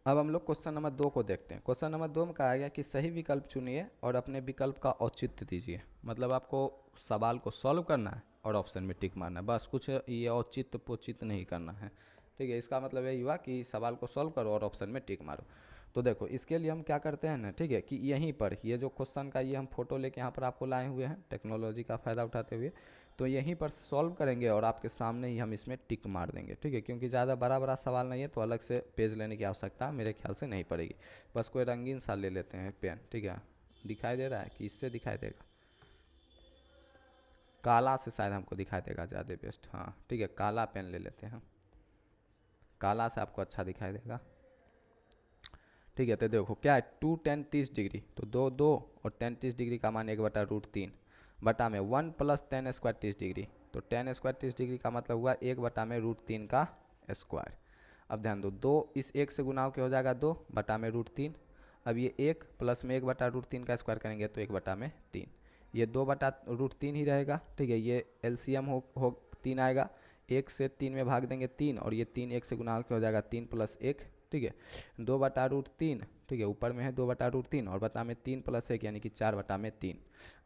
अब हम लोग क्वेश्चन नंबर 2 को देखते हैं। क्वेश्चन नंबर 2 में कहा गया कि सही विकल्प चुनिए और अपने विकल्प का औचित्य दीजिए। मतलब आपको सवाल को सॉल्व करना है और ऑप्शन में टिक मारना है, बस कुछ ये औचित्य पोचित्य नहीं करना है। ठीक है, इसका मतलब यही हुआ कि सवाल को सॉल्व करो और ऑप्शन में टिक मारो। तो देखो इसके लिए हम क्या करते हैं ना, ठीक है, कि यहीं पर ये जो क्वेश्चन का ये हम फोटो लेके यहाँ पर आपको लाए हुए हैं टेक्नोलॉजी का फ़ायदा उठाते हुए। तो यहीं पर सॉल्व करेंगे और आपके सामने ही हम इसमें टिक मार देंगे। ठीक है, क्योंकि ज़्यादा बड़ा बड़ा सवाल नहीं है तो अलग से पेज लेने की आवश्यकता मेरे ख्याल से नहीं पड़ेगी। बस कोई रंगीन सा ले लेते हैं पेन। ठीक है, दिखाई दे रहा है कि इससे दिखाई देगा? काला से शायद हमको दिखाई देगा ज़्यादा बेस्ट। हाँ ठीक है, काला पेन ले लेते हैं, काला से आपको अच्छा दिखाई देगा। ठीक है, तो देखो क्या है, 2 tan 30 डिग्री, तो 2 2 और tan 30 डिग्री का मान 1/√3 बटा में 1 प्लस tan स्क्वायर 30 डिग्री। तो tan स्क्वायर 30 डिग्री का मतलब हुआ 1/√3 का स्क्वायर। अब ध्यान दो, 2 इस 1 से गुना के हो जाएगा 2 बटा में √3। अब ये 1 प्लस में 1/√3 का स्क्वायर करेंगे तो 1/3। ये 2/√3 ही रहेगा। ठीक है, ये एलसीएम हो 3 आएगा, 1 से 3 में भाग देंगे 3, और ये 3 1 से गुना के हो जाएगा 3 + 1। ठीक है, 2/√3। ठीक है, ऊपर में है 2/√3 और बटा में 3 + 1 यानी कि 4/3।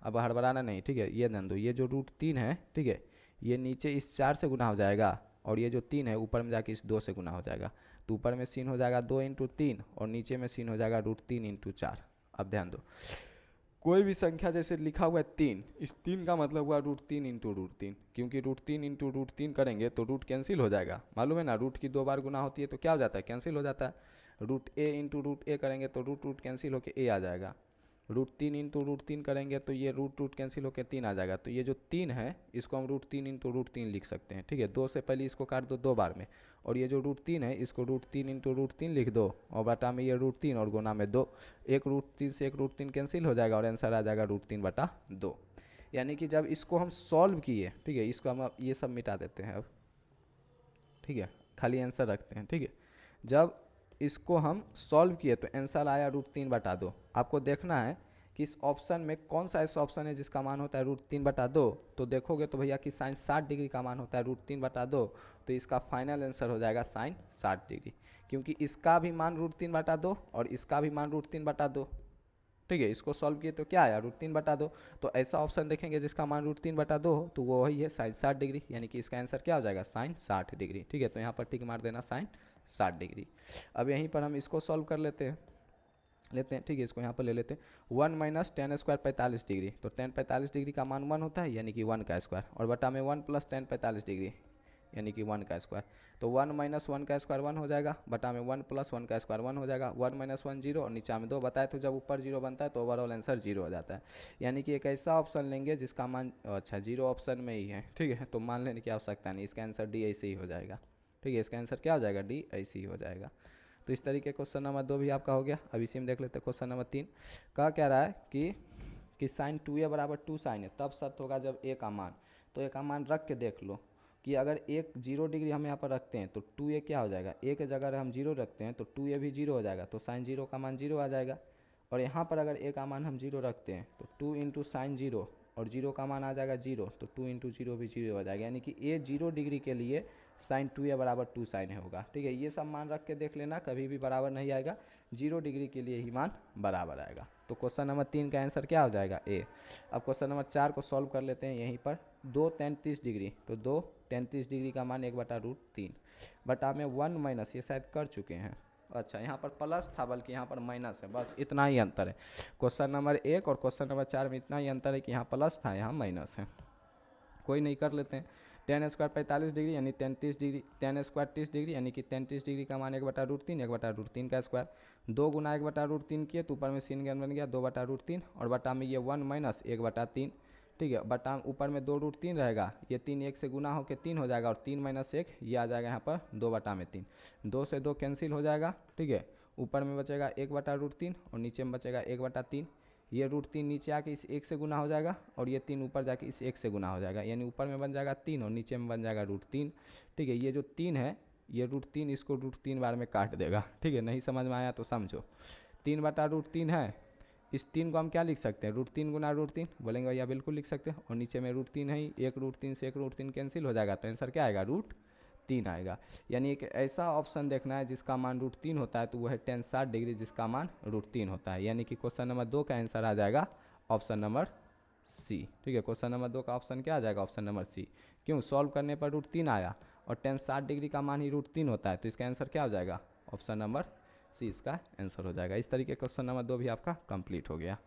अब हड़बड़ाना नहीं। ठीक है, ये ध्यान दो, ये जो √3 है, ठीक है, ये नीचे इस 4 से गुना हो जाएगा और ये जो 3 है ऊपर में जाके इस 2 से गुना हो जाएगा। तो ऊपर में सीन हो जाएगा 2 × 3 और नीचे में सीन हो जाएगा √3 × 4। अब ध्यान दो, कोई भी संख्या जैसे लिखा हुआ है 3, इस 3 का मतलब हुआ √3 × √3, क्योंकि √3 × √3 करेंगे तो रूट कैंसिल हो जाएगा। मालूम है ना, रूट की 2 बार गुना होती है तो क्या हो जाता है, कैंसिल हो जाता है। √a करेंगे तो रूट कैंसिल होकर a आ जाएगा। √3 × √3 करेंगे तो ये रूट कैंसिल होकर 3 आ जाएगा। तो ये जो 3 है इसको हम √3 × √3 लिख सकते हैं। ठीक है, 2 से पहले इसको काट दो 2 बार में, और ये जो √3 है इसको √3 × √3 लिख दो और बटा में ये √3 और गुना में 2। एक √3 से एक √3 कैंसिल हो जाएगा और आंसर आ जाएगा √3/2। यानी कि जब इसको हम सॉल्व किए, ठीक है, इसको हम ये सब मिटा देते हैं अब। ठीक है, खाली आंसर रखते हैं। ठीक है, जब इसको हम सॉल्व किए तो आंसर आया √3/2। आपको देखना है कि इस ऑप्शन में कौन सा ऐसा ऑप्शन है जिसका मान होता है √3/2। तो देखोगे तो भैया कि साइन 60 डिग्री का मान होता है √3/2। तो इसका फाइनल आंसर हो जाएगा साइन 60 डिग्री, क्योंकि इसका भी मान √3/2 और इसका भी मान √3/2। ठीक है, इसको सॉल्व किए तो क्या आया √3/2। तो ऐसा ऑप्शन देखेंगे जिसका मान √3/2 हो तो वो वही है साइन 60 डिग्री, यानी कि इसका आंसर क्या हो जाएगा साइन 60 डिग्री। ठीक है, तो यहाँ पर टिक मार देना साइन 60 डिग्री। अब यहीं पर हम इसको सॉल्व कर लेते हैं। ठीक है, इसको यहाँ पर ले लेते हैं 1 - tan स्क्वायर 45 डिग्री। तो tan 45 डिग्री का मान 1 होता है यानी कि 1 का स्क्वायर, और बटा में 1 + tan 45 डिग्री यानी कि 1 का स्क्वायर। तो 1 - 1 का स्क्वायर 1 हो जाएगा, बटा में 1 + 1 का स्क्वायर 1 हो जाएगा। 1 - 1 0 और नीचा में 2 बताए, तो जब ऊपर 0 बनता है तो ओवरऑल आंसर 0 हो जाता है। यानी कि एक ऐसा ऑप्शन लेंगे जिसका मान अच्छा 0 ऑप्शन में ही है। ठीक है, तो मान लेने की आवश्यकता नहीं, इसका आंसर डी ऐसे ही हो जाएगा। ठीक है, इसका आंसर क्या हो जाएगा, डी ऐसे ही हो जाएगा। तो इस तरीके क्वेश्चन नंबर 2 भी आपका हो गया। अब इसी में देख लेते हैं क्वेश्चन नंबर 3। कहा क्या रहा है कि साइन 2a = 2 साइन है तब सत्य होगा जब a का मान, तो a का मान रख के देख लो कि अगर 0 डिग्री हम यहाँ पर रखते हैं तो 2a क्या हो जाएगा, a के जगह हम 0 रखते हैं तो 2a भी 0 हो जाएगा, तो साइन 0 का मान 0 आ जाएगा। और यहाँ पर अगर a का मान हम 0 रखते हैं तो 2 × साइन 0 और 0 का मान आ जाएगा 0, तो 2 × 0 भी 0 हो जाएगा, यानी कि a 0 डिग्री के लिए साइन 2a = 2 साइन होगा। ठीक है, ये सब मान रख के देख लेना, कभी भी बराबर नहीं आएगा, 0 डिग्री के लिए ही मान बराबर आएगा। तो क्वेश्चन नंबर 3 का आंसर क्या हो जाएगा, ए। अब क्वेश्चन नंबर 4 को सॉल्व कर लेते हैं यहीं पर। 2 tan 30 डिग्री, तो 2 tan 30 डिग्री का मान 1/√3 बटा में 1 - ये शायद कर चुके हैं, अच्छा यहाँ पर प्लस था बल्कि यहाँ पर माइनस है, बस इतना ही अंतर है। क्वेश्चन नंबर 1 और क्वेश्चन नंबर 4 में इतना ही अंतर है कि यहाँ प्लस था यहाँ माइनस है। कोई नहीं, कर लेते हैं। tan स्क्वायर 45 डिग्री यानी tan 30 degree, tan square 30 degree यानी कि tan 30 डिग्री का मान 1/√3, 1/√3 का स्क्वायर। 2 गुना 1/√3 किए तो ऊपर में sin ज्ञान बन गया 2/√3 और बटा में ये 1 - 1/3। ठीक है, बटा ऊपर में 2√3 रहेगा, ये 3 1 से गुना होकर 3 हो जाएगा और 3 - 1 ये आ जाएगा यहाँ पर 2/3। 2 से 2 कैंसिल हो जाएगा। ठीक है, ऊपर में बचेगा 1/√3 और नीचे में बचेगा 1/3। ये √3 नीचे आके इस 1 से गुना हो जाएगा और ये 3 ऊपर जाके इस 1 से गुना हो जाएगा, यानी ऊपर में बन जाएगा 3 और नीचे में बन जाएगा √3। ठीक है, ये जो 3 है ये √3 इसको √3 बार में काट देगा। ठीक है, नहीं समझ में आया तो समझो, 3/√3 है, इस 3 को हम क्या लिख सकते हैं, √3 × √3 बोलेंगे भैया, बिल्कुल लिख सकते हैं। और नीचे में √3 है ही, एक √3 से एक √3 कैंसिल हो जाएगा, तो आंसर क्या आएगा, 3 आएगा। यानी एक ऐसा ऑप्शन देखना है जिसका मान √3 होता है, तो वह है tan 60 डिग्री जिसका मान √3 होता है। यानी कि क्वेश्चन नंबर 2 का आंसर आ जाएगा ऑप्शन नंबर सी। ठीक है, क्वेश्चन नंबर 2 का ऑप्शन क्या आ जाएगा? Option number C. क्यों? सॉल्व करने पर √3 आया और tan 60 डिग्री का मान ही √3 होता है, तो इसका आंसर क्या हो जाएगा? ऑप्शन नंबर सी इसका आंसर हो जाएगा। इस तरीके क्वेश्चन नंबर 2 भी आपका कंप्लीट हो गया।